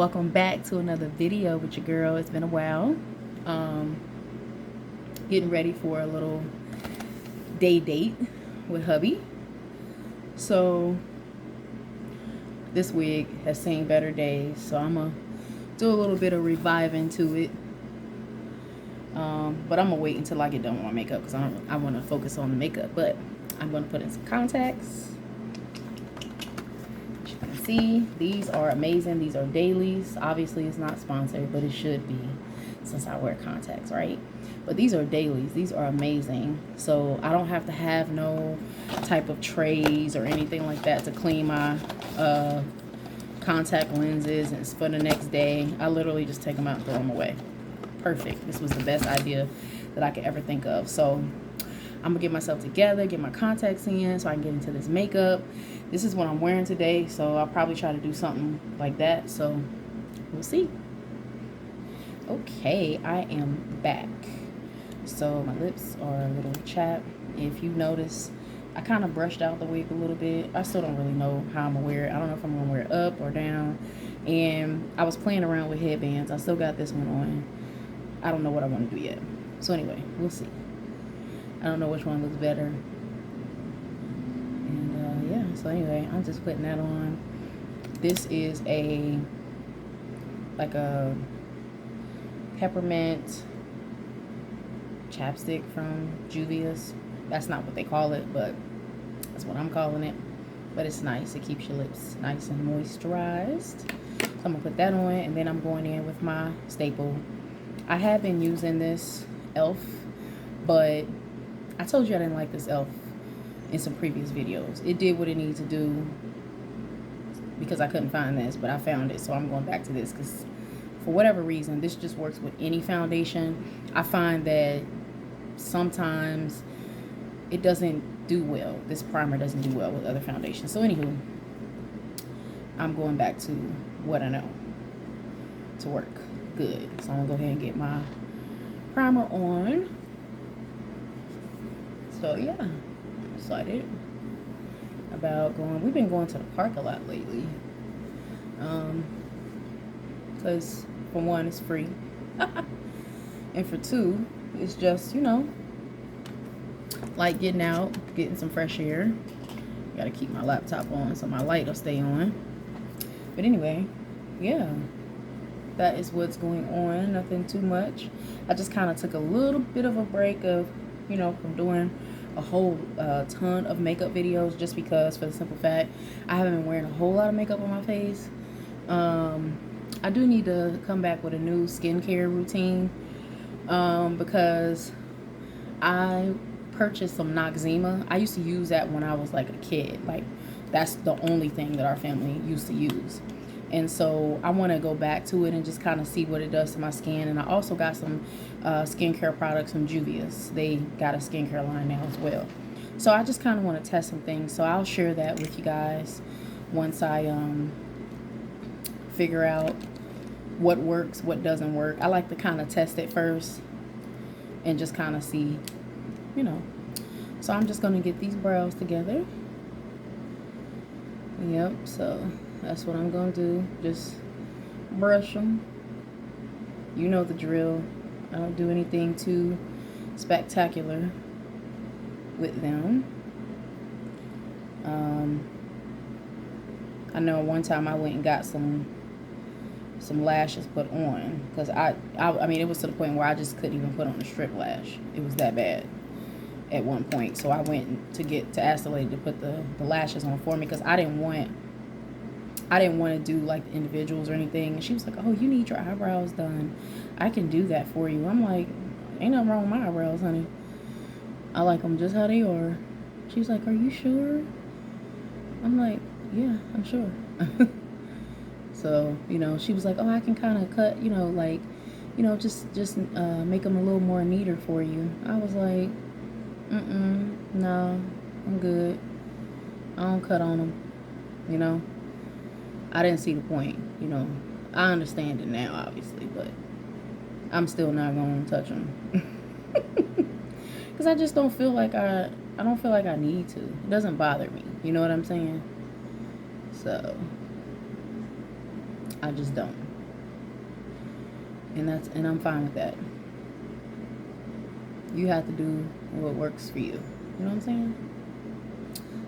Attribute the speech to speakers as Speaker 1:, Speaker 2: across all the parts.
Speaker 1: Welcome back to another video with your girl. It's been a while. Getting ready for a little day date with hubby. So this wig has seen better days, so I'm gonna do a little bit of reviving to it. But I'm gonna wait until I get done with my makeup because I want to focus on the makeup. But I'm gonna put in some contacts. As you can see, these are amazing. These are dailies. Obviously, it's not sponsored, but it should be since I wear contacts, right? But these are dailies. These are amazing. So I don't have to have no type of trays or anything like that to clean my contact lenses and for the next day. I literally just take them out and throw them away. Perfect. This was the best idea that I could ever think of. So I'm gonna get myself together, get my contacts in so I can get into this makeup. This is what I'm wearing today, so I'll probably try to do something like that. So we'll see. Okay, I am back. So my lips are a little chapped. If you notice, I kind of brushed out the wig a little bit. I still don't really know how I'm gonna wear it. I don't know if I'm gonna wear it up or down. And I was playing around with headbands. I still got this one on. I don't know what I want to do yet. So anyway, we'll see. I don't know which one looks better. And yeah, so anyway, I'm just putting that on. This is like a peppermint chapstick from Juvia's. That's not what they call it, but that's what I'm calling it. But it's nice. It keeps your lips nice and moisturized. So I'm gonna put that on, and then I'm going in with my staple. I have been using this e.l.f., but I told you I didn't like this e.l.f. in some previous videos. It did what it needed to do because I couldn't find this, but I found it, so I'm going back to this because for whatever reason, this just works with any foundation. I find that sometimes it doesn't do well. This primer doesn't do well with other foundations. So anywho, I'm going back to what I know to work good. So I'm gonna go ahead and get my primer on. So yeah, I'm excited about going. We've been going to the park a lot lately. Because for one, it's free. And for two, it's just, you know, like getting out, getting some fresh air. Gotta keep my laptop on so my light will stay on. But anyway, yeah, that is what's going on. Nothing too much. I just kind of took a little bit of a break of, you know, from doing a whole ton of makeup videos just because, for the simple fact, I haven't been wearing a whole lot of makeup on my face. I do need to come back with a new skincare routine because I purchased some Noxzema. I used to use that when I was like a kid. Like, that's the only thing that our family used to use. And so I want to go back to it and just kind of see what it does to my skin. And I also got some skincare products from Juvia's. They got a skincare line now as well. So I just kind of want to test some things. So I'll share that with you guys once I figure out what works, what doesn't work. I like to kind of test it first and just kind of see, you know. So I'm just going to get these brows together. Yep, so that's what I'm going to do. Just brush them. You know the drill. I don't do anything too spectacular with them. I know one time I went and got some lashes put on because I mean, it was to the point where I just couldn't even put on a strip lash. It was that bad at one point. So I went to ask the lady to put the lashes on for me because I didn't want to do like the individuals or anything. And she was like, oh, you need your eyebrows done. I can do that for you. I'm like, ain't nothing wrong with my eyebrows, honey. I like them just how they are. She was like, are you sure? I'm like, yeah, I'm sure. So, you know, she was like, oh, I can kind of cut, you know, like, you know, just make them a little more neater for you. I was like, no, I'm good. I don't cut on them, you know. I didn't see the point, you know. I understand it now, obviously, but I'm still not going to touch them. Because I just don't feel like I don't feel like I need to. It doesn't bother me, you know what I'm saying? So I just don't. And I'm fine with that. You have to do what works for you. You know what I'm saying?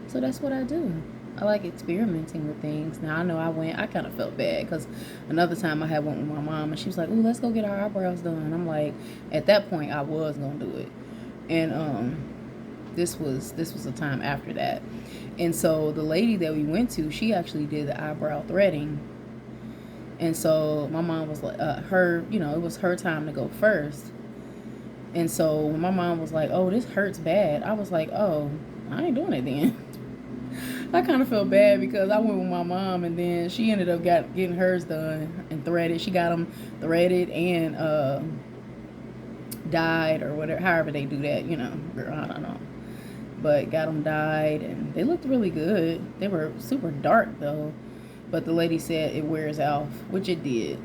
Speaker 1: So that's what I do. I like experimenting with things. Now, I know I kind of felt bad because another time I had went with my mom and she was like, "Ooh, let's go get our eyebrows done." I'm like, at that point, I was going to do it. And this was a time after that. And so the lady that we went to, she actually did the eyebrow threading. And so my mom was like, it was her time to go first. And so when my mom was like, "Oh, this hurts bad," I was like, "Oh, I ain't doing it then." I kind of felt bad because I went with my mom and then she ended up getting hers done and threaded. She got them threaded and dyed or whatever, however they do that, girl, I don't know. But got them dyed and they looked really good. They were super dark though, but the lady said it wears off, which it did,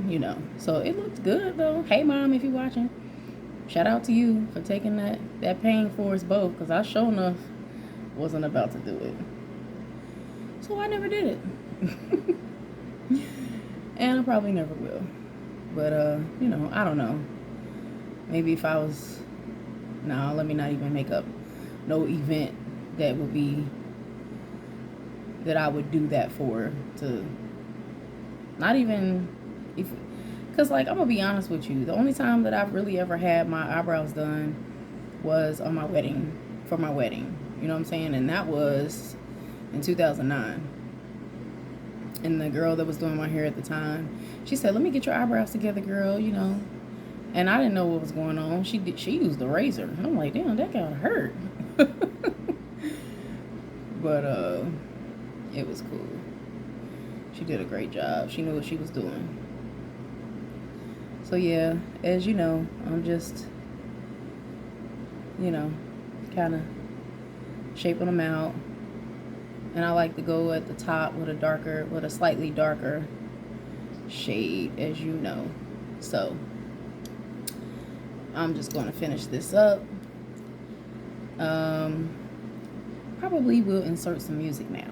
Speaker 1: So it looked good though. Hey mom, if you're watching, shout out to you for taking that pain for us both, because I sure enough wasn't about to do it. So I never did it. And I probably never will. But, I don't know. Maybe if I was... No, let me not even make up no event that would be... that I would do that for. To... Not even... Because, I'm going to be honest with you. The only time that I've really ever had my eyebrows done was on my wedding. For my wedding. You know what I'm saying? And that was... in 2009. And the girl that was doing my hair at the time, she said, "Let me get your eyebrows together, girl," And I didn't know what was going on. She used the razor. I'm like, damn, that gotta hurt. But it was cool. She did a great job. She knew what she was doing. So yeah, as you know, I'm just kind of shaping them out. And I like to go at the top with a slightly darker shade, as you know. So I'm just going to finish this up. Probably will insert some music now.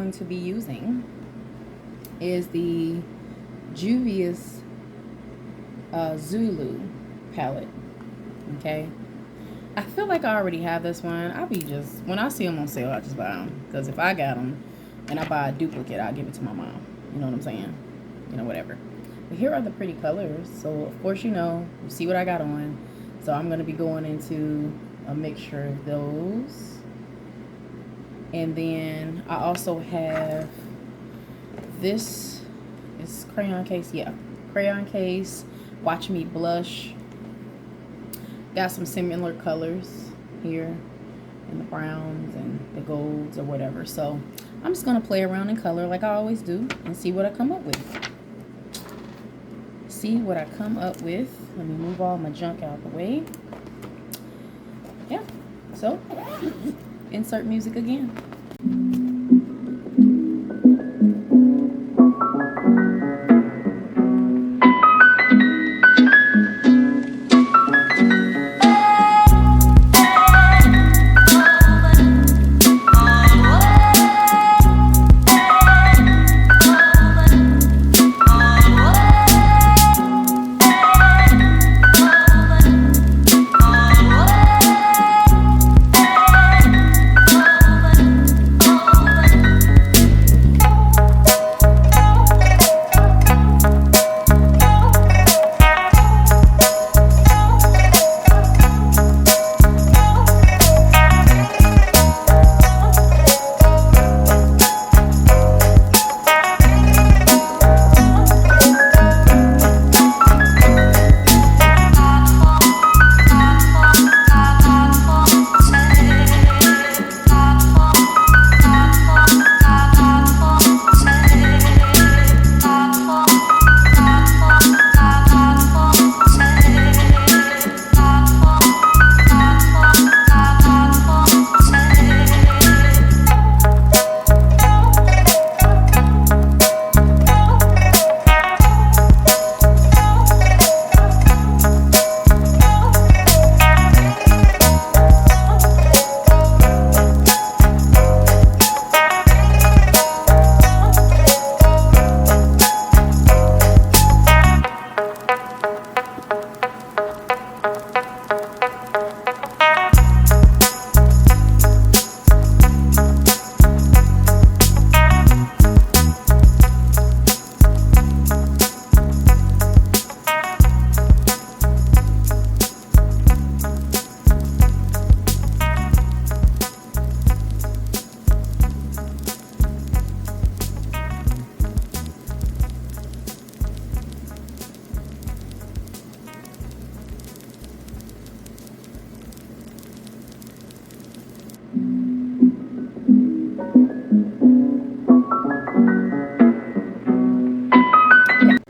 Speaker 1: going to be using is the Juvia's Zulu palette. Okay, I feel like I already have this one. I'll be just, when I see them on sale, I just buy them, because if I got them and I buy a duplicate, I'll give it to my mom. You know what I'm saying? You know, whatever. But here are the pretty colors. So of course, you know, you see what I got on. So I'm going to be going into a mixture of those. And then I also have this is CrayonCase. Yeah, CrayonCase Watchmeblush. Got some similar colors here in the browns and the golds or whatever. So I'm just going to play around in color like I always do and see what I come up with. See what I come up with. Let me move all my junk out of the way. Yeah, so insert music again.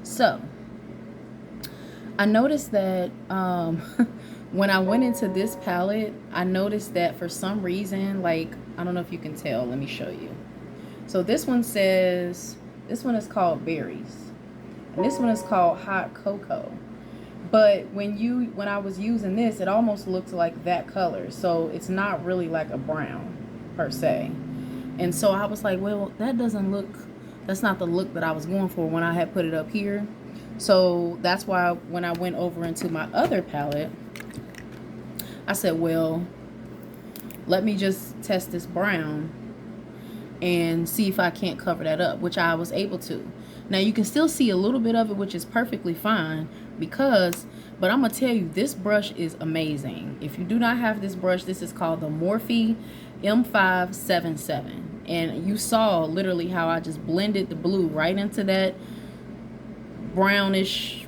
Speaker 1: So I noticed that when I went into this palette, I noticed that for some reason, like, I don't know if you can tell, let me show you. So this one says, this one is called Berries, and this one is called Hot Cocoa. But when I was using this, it almost looked like that color. So it's not really like a brown per se. And so I was like, well, that doesn't look, that's not the look that I was going for when I had put it up here. So that's why when I went over into my other palette, I said, well, let me just test this brown and see if I can't cover that up, which I was able to. Now you can still see a little bit of it, which is perfectly fine, because, but I'm gonna tell you, this brush is amazing. If you do not have this brush, this is called the Morphe M577. And you saw literally how I just blended the blue right into that brownish,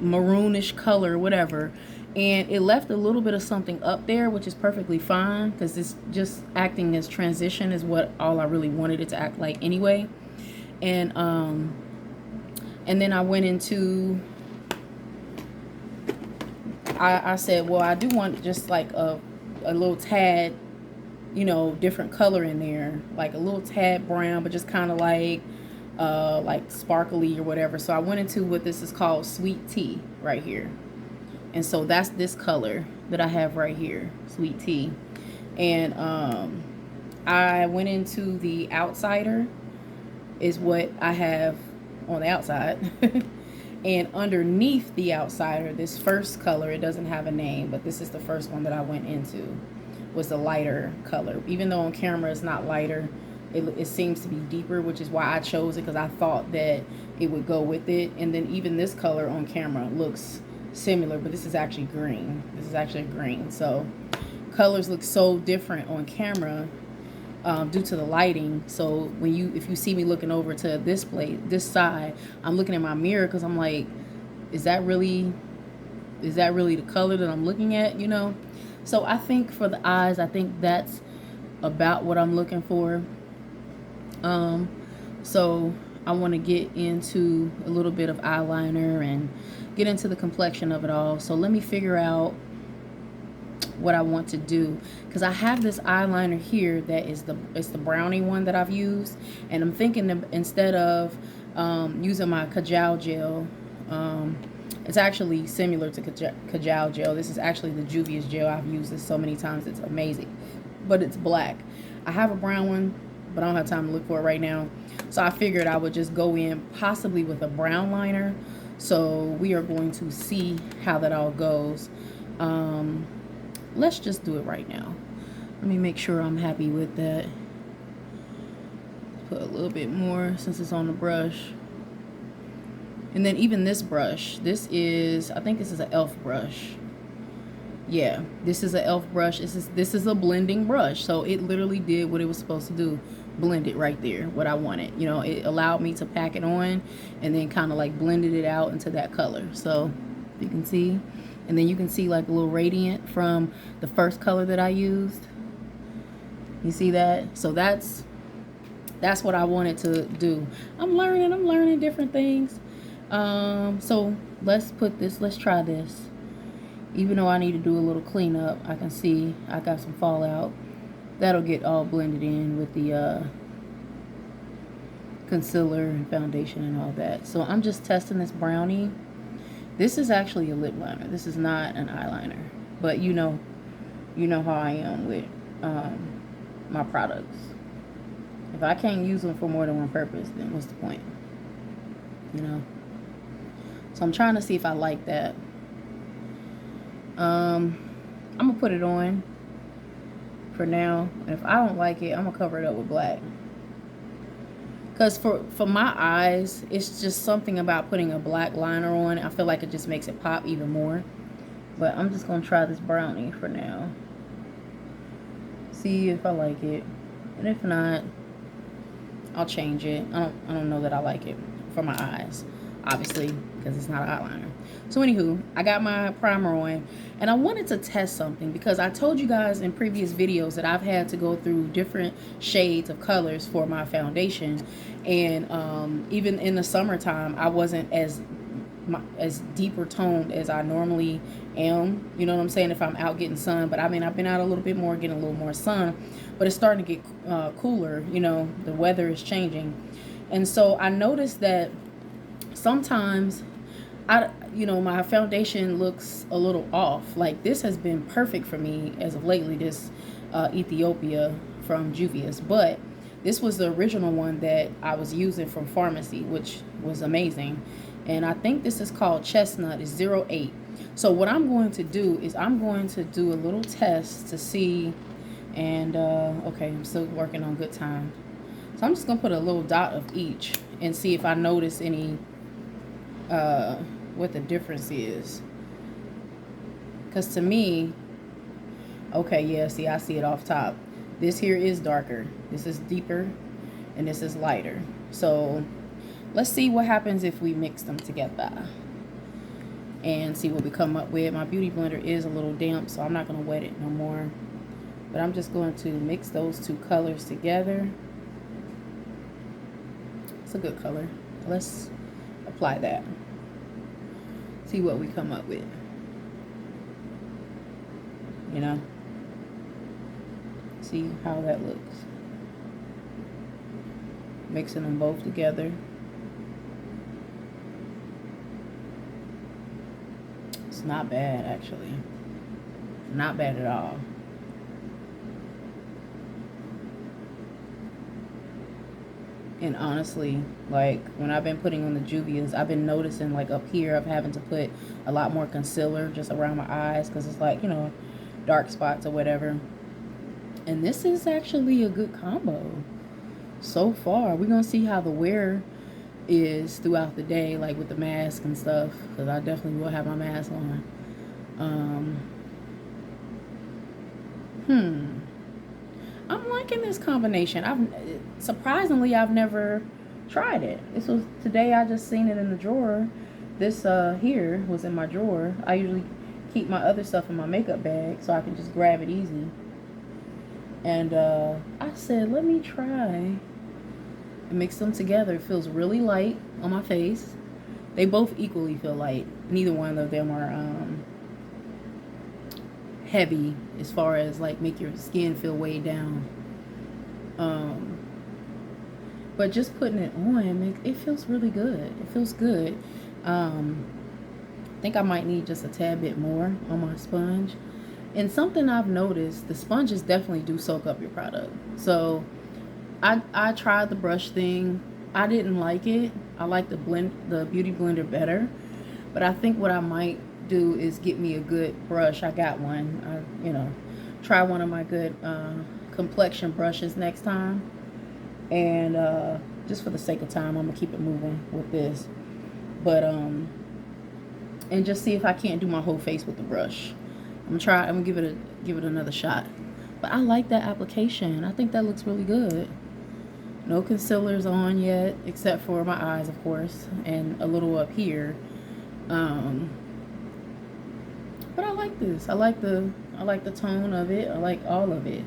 Speaker 1: maroonish color, whatever. And it left a little bit of something up there, which is perfectly fine, because it's just acting as transition is what all I really wanted it to act like anyway. And then I went into, I said, well, I do want just like a little tad, you know, different color in there, like a little tad brown, but just kind of like sparkly or whatever. So I went into what this is called Sweet Tea right here. And so that's this color that I have right here, Sweet Tea. And I went into the outsider, is what I have on the outside. And underneath the outsider, this first color, it doesn't have a name, but this is the first one that I went into, was the lighter color. Even though on camera it's not lighter, it seems to be deeper, which is why I chose it, because I thought that it would go with it. And then even this color on camera looks similar, but this is actually green. This is actually green. So colors look so different on camera due to the lighting. So when if you see me looking over to this side, I'm looking at my mirror because I'm like, is that really the color that I'm looking at, you know? So I think for the eyes, I think that's about what I'm looking for. So I want to get into a little bit of eyeliner and get into the complexion of it all. So let me figure out what I want to do, because I have this eyeliner here that is the brownie one that I've used, and I'm thinking that instead of using my Kajal gel, it's actually similar to Kajal gel. This is actually the Juvia's gel. I've used this so many times, it's amazing, but it's black. I have a brown one, but I don't have time to look for it right now, so I figured I would just go in possibly with a brown liner. So we are going to see how that all goes. Let's just do it right now. Let me make sure I'm happy with that. Put a little bit more since it's on the brush. And then even this brush, I think this is an e.l.f. brush. Yeah, this is an e.l.f. brush. This is a blending brush. So it literally did what it was supposed to do. Blend it right there, what I wanted. You know, it allowed me to pack it on and then kind of like blended it out into that color. So you can see. And then you can see like a little radiant from the first color that I used. You see that? So that's what I wanted to do. I'm learning different things. So let's try this. Even though I need to do a little cleanup, I can see I got some fallout. That'll get all blended in with the concealer and foundation and all that. So I'm just testing this brownie. This is actually a lip liner. This is not an eyeliner. But you know how I am with my products. If I can't use them for more than one purpose, then what's the point? You know? So I'm trying to see if I like that. I'm going to put it on for now. And if I don't like it, I'm going to cover it up with black. Because for my eyes, it's just something about putting a black liner on. I feel like it just makes it pop even more. But I'm just going to try this brownie for now. See if I like it. And if not, I'll change it. I don't know that I like it for my eyes. Obviously, because it's not an eyeliner. So anywho, I got my primer on. And I wanted to test something, because I told you guys in previous videos that I've had to go through different shades of colors for my foundation. And even in the summertime, I wasn't as deeper toned as I normally am. You know what I'm saying? If I'm out getting sun. But I mean, I've been out a little bit more, getting a little more sun. But it's starting to get cooler. You know, the weather is changing. And so I noticed that sometimes my foundation looks a little off. Like, this has been perfect for me as of lately, this Ethiopia from Juvia's, but this was the original one that I was using from Farmasi, which was amazing. And I think this is called Chestnut. It's 08. So what I'm going to do is I'm going to do a little test to see. And okay, I'm still working on good time. So I'm just gonna put a little dot of each and see if I notice any what the difference is. Because to me, okay, yeah, see, I see it off top. This here is darker, this is deeper, and this is lighter. So let's see what happens if we mix them together and see what we come up with. My beauty blender is a little damp, so I'm not going to wet it no more, but I'm just going to mix those two colors together. It's a good color. Let's apply that. See what we come up with. You know, see how that looks. Mixing them both together. It's not bad, actually. Not bad at all. And honestly, like when I've been putting on the Juvias, I've been noticing like up here, I'm having to put a lot more concealer just around my eyes because it's like, you know, dark spots or whatever. And this is actually a good combo so far. We're going to see how the wear is throughout the day, like with the mask and stuff, because I definitely will have my mask on. I'm liking this combination. Surprisingly, I've never tried it. This was today. I just seen it in the drawer. This here was in my drawer. I usually keep my other stuff in my makeup bag so I can just grab it easy. And I said, let me try and mix them together. It feels really light on my face. They both equally feel light. Neither one of them are heavy as far as like make your skin feel weighed down. But just putting it on, it feels really good. It feels good. I think I might need just a tad bit more on my sponge. And something I've noticed, the sponges definitely do soak up your product. So I tried the brush thing. I didn't like it. I like the beauty blender better. But I think what I might do is get me a good brush. I got one. Try one of my good complexion brushes next time. And just for the sake of time, I'm gonna keep it moving with this. But and just see if I can't do my whole face with the brush. I'm gonna give it another shot. But I like that application. I think that looks really good. No concealers on yet, except for my eyes, of course, and a little up here. But I like this. I like the tone of it. I like all of it.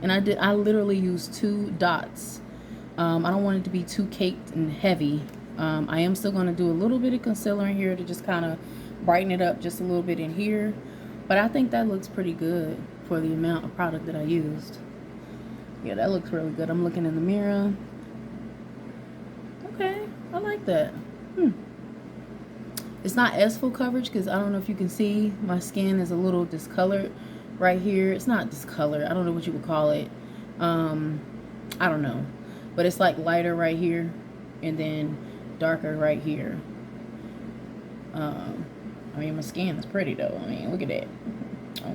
Speaker 1: And I literally used 2 dots. I don't want it to be too caked and heavy. I am still going to do a little bit of concealer in here to just kind of brighten it up just a little bit in here. But I think that looks pretty good for the amount of product that I used. Yeah, that looks really good. I'm looking in the mirror. Okay, I like that. It's not as full coverage because I don't know if you can see my skin is a little discolored right here. It's not discolored. I don't know what you would call it. I don't know. But it's like lighter right here and then darker right here. I mean, my skin is pretty though. I mean, look at that.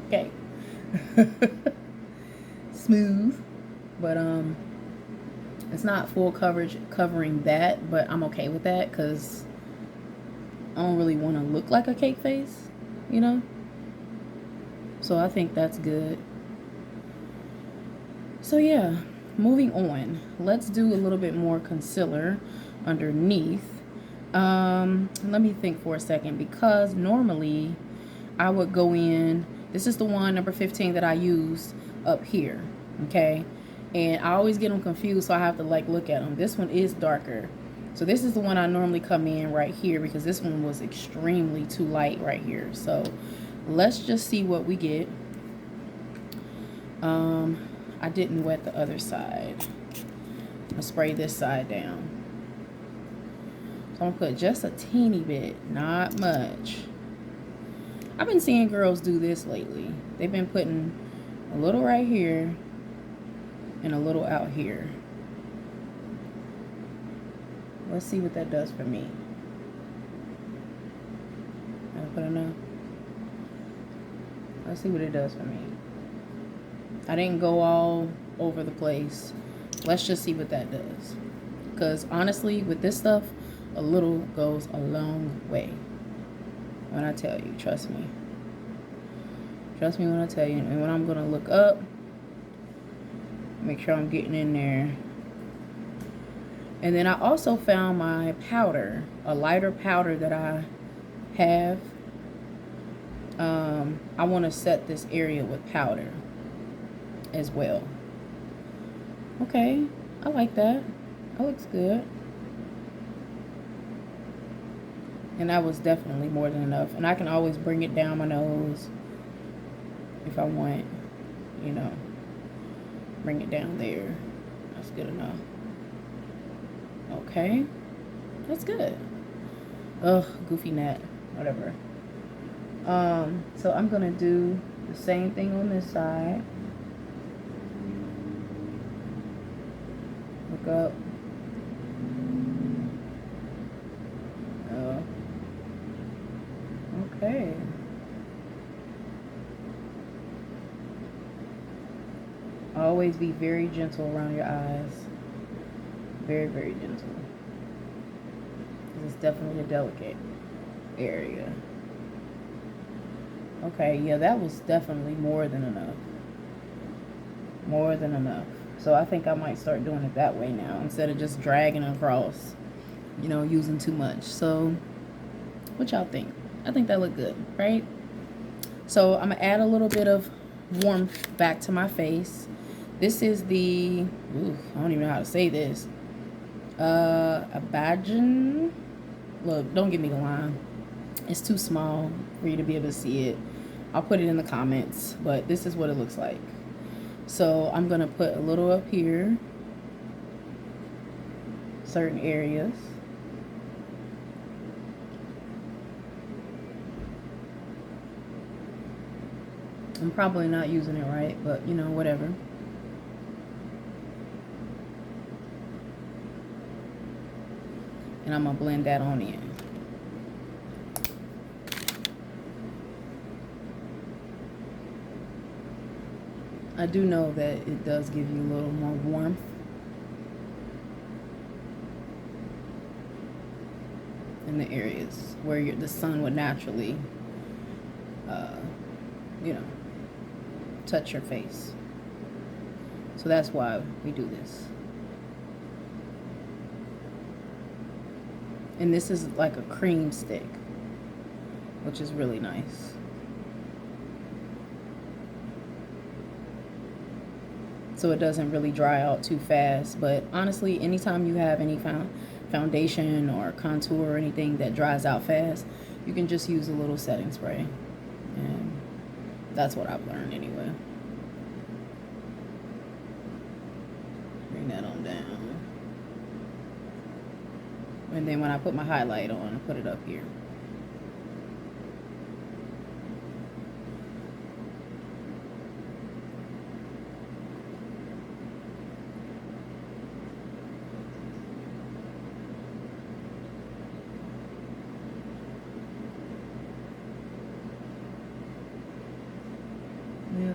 Speaker 1: Okay. Smooth. But it's not full coverage covering that, but I'm okay with that because I don't really want to look like a cake face, you know? So I think that's good. So yeah, moving on. Let's do a little bit more concealer underneath. Let me think for a second, because normally I would go in, this is the one, number 15, that I used up here, okay? And I always get them confused, so I have to like look at them. This one is darker. So this is the one I normally come in right here because this one was extremely too light right here. So let's just see what we get. I didn't wet the other side. I'll spray this side down. So I'm gonna put just a teeny bit, not much. I've been seeing girls do this lately. They've been putting a little right here and a little out here. Let's see what that does for me. I put enough. Let's see what it does for me. I didn't go all over the place. Let's just see what that does. Because honestly, with this stuff, a little goes a long way. When I tell you, trust me. Trust me when I tell you. And when I'm going to look up, make sure I'm getting in there. And then I also found my powder, a lighter powder that I have. I want to set this area with powder as well. Okay, I like that. That looks good. And that was definitely more than enough. And I can always bring it down my nose if I want, you know, bring it down there. That's good enough. Okay, that's good. Ugh, goofy net, whatever. So I'm gonna do the same thing on this side. Look up, Always be very gentle around your eyes. Very, very gentle. This is definitely a delicate area. Okay, yeah, that was definitely more than enough. More than enough. So I think I might start doing it that way now instead of just dragging across, you know, using too much. So what y'all think? I think that looked good, right? So I'm gonna add a little bit of warmth back to my face. This is the, I don't even know how to say this. Abidjan. Look, don't give me the line. It's too small for you to be able to see it. I'll put it in the comments, but this is what it looks like. So I'm gonna put a little up here, certain areas. I'm probably not using it right, but you know, whatever. And I'm gonna blend that on in. I do know that it does give you a little more warmth. In the areas where the sun would naturally, you know, touch your face. So that's why we do this. And this is like a cream stick, which is really nice. So it doesn't really dry out too fast. But honestly, anytime you have any foundation or contour or anything that dries out fast, you can just use a little setting spray. And that's what I've learned anyway. Bring that on down. And then when I put my highlight on, I put it up here. Yeah,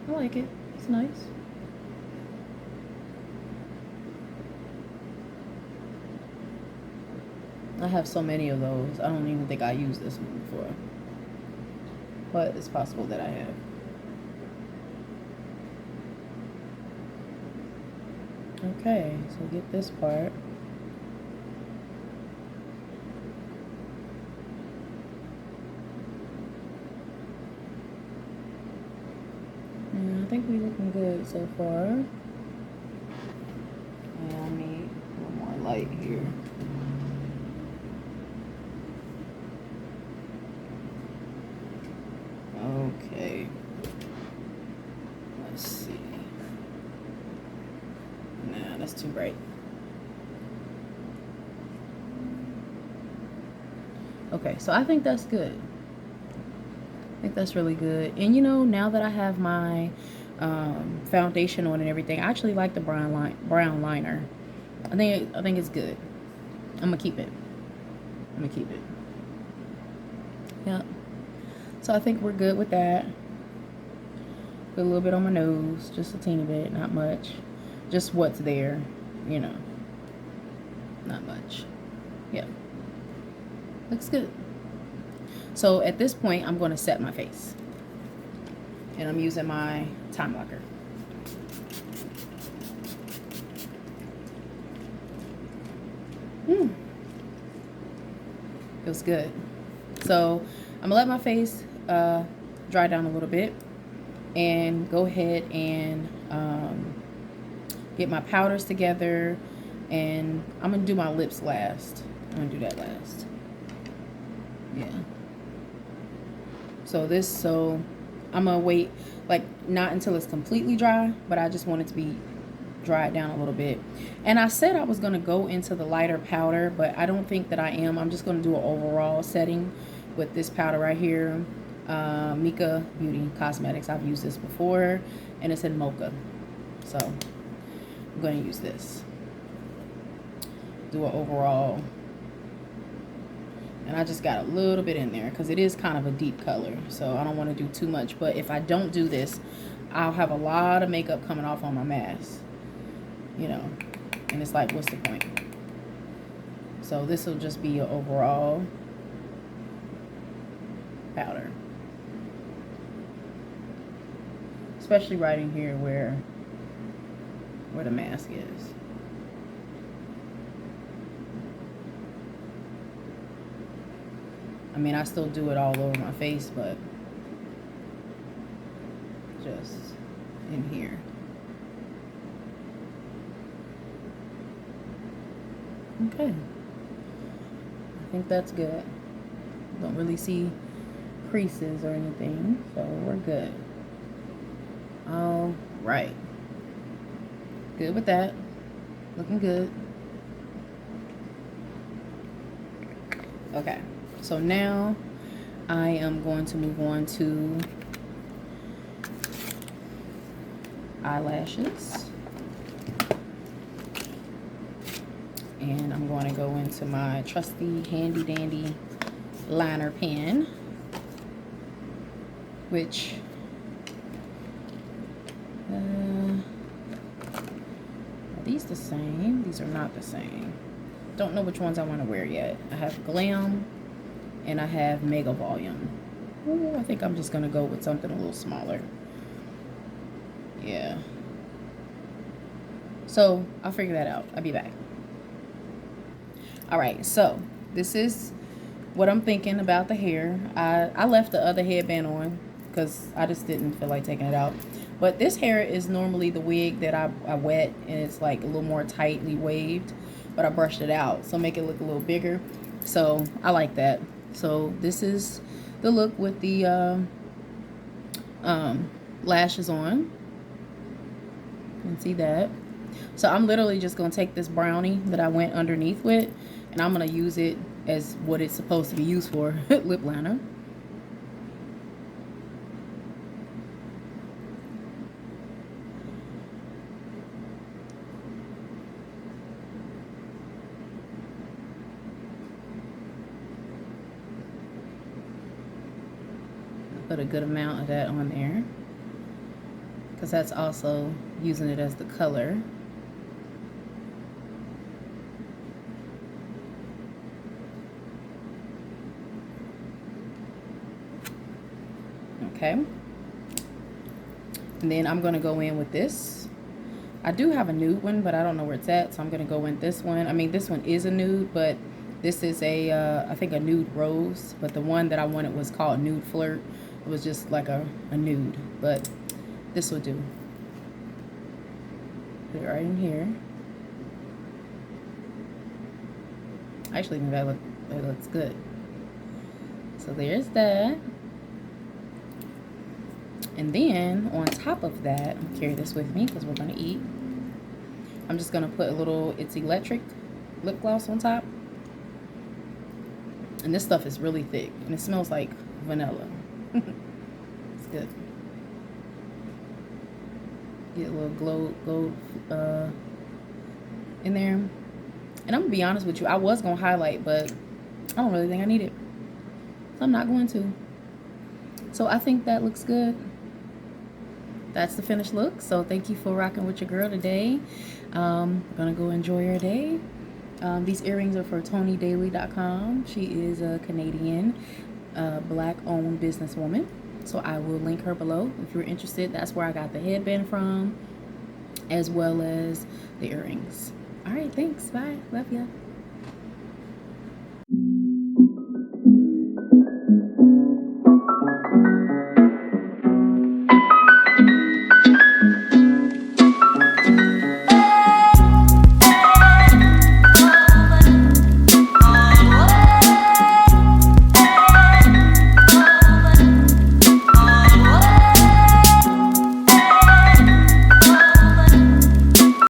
Speaker 1: I like it. It's nice. I have so many of those. I don't even think I used this one before. But it's possible that I have. Okay, so get this part. And I think we're looking good so far. And I need a little more light here. Okay, let's see. Nah, that's too bright. Okay, so I think that's good. I think that's really good. And you know, now that I have my foundation on and everything, I actually like the brown liner. I think it's good. I'm gonna keep it. Yep. So I think we're good with that. Put a little bit on my nose, just a teeny bit, not much. Just what's there, you know. Not much. Yeah. Looks good. So at this point, I'm going to set my face. And I'm using my time locker. Feels good. So I'm going to let my face dry down a little bit. And go ahead and get my powders together. And I'm going to do my lips last. I'm going to do that last. Yeah. So I'm going to wait, like, not until it's completely dry, but I just want it to be dried down a little bit. And I said I was going to go into the lighter powder, but I don't think that I am. I'm just going to do an overall setting with this powder right here. Mica Beauty Cosmetics. I've used this before, and it's in mocha. So I'm going to use this. Do an overall And I just got a little bit in there because it is kind of a deep color. So I don't want to do too much. But if I don't do this, I'll have a lot of makeup coming off on my mask. You know. And it's like, what's the point? So this will just be an overall powder. Especially right in here where the mask is. I mean, I still do it all over my face, but just in here. Okay. I think that's good. Don't really see creases or anything, so we're good. All right. Good with that. Looking good. Okay. So now I am going to move on to eyelashes. And I'm going to go into my trusty handy dandy liner pen, which are these the same? These are not the same. Don't know which ones I want to wear yet. I have Glam and I have Mega Volume. Ooh, I think I'm just gonna go with something a little smaller. Yeah. So I'll figure that out. I'll be back. Alright, so this is what I'm thinking about the hair. I left the other headband on because I just didn't feel like taking it out. But this hair is normally the wig that I wet, and it's like a little more tightly waved, but I brushed it out, so make it look a little bigger. So I like that. So this is the look with the lashes on. You can see that. So I'm literally just going to take this brownie that I went underneath with, and I'm going to use it as what it's supposed to be used for, lip liner. Put a good amount of that on there because that's also using it as the color. Okay, and then I'm going to go in with this. I do have a nude one, but I don't know where it's at, so I'm going to go in this one. I mean, this one is a nude, but this is a I think a nude rose, but the one that I wanted was called Nude Flirt. It was just like a nude, but this will do. Put it right in here. Actually, that looks good. So there's that. And then on top of that, I'll carry this with me because we're gonna eat. I'm just gonna put a little It's Electric lip gloss on top. And this stuff is really thick and it smells like vanilla. It's good. Get a little glow in there. And I'm gonna be honest with you, I was gonna highlight, but I don't really think I need it, so I'm not going to. So I think that looks good. That's the finished look. So thank you for rocking with your girl today. I'm gonna go enjoy your day. These earrings are for TonyDaily.com. She is a Canadian black-owned businesswoman. So I will link her below if you're interested. That's where I got the headband from, as well as the earrings. All right, thanks. Bye. Love ya.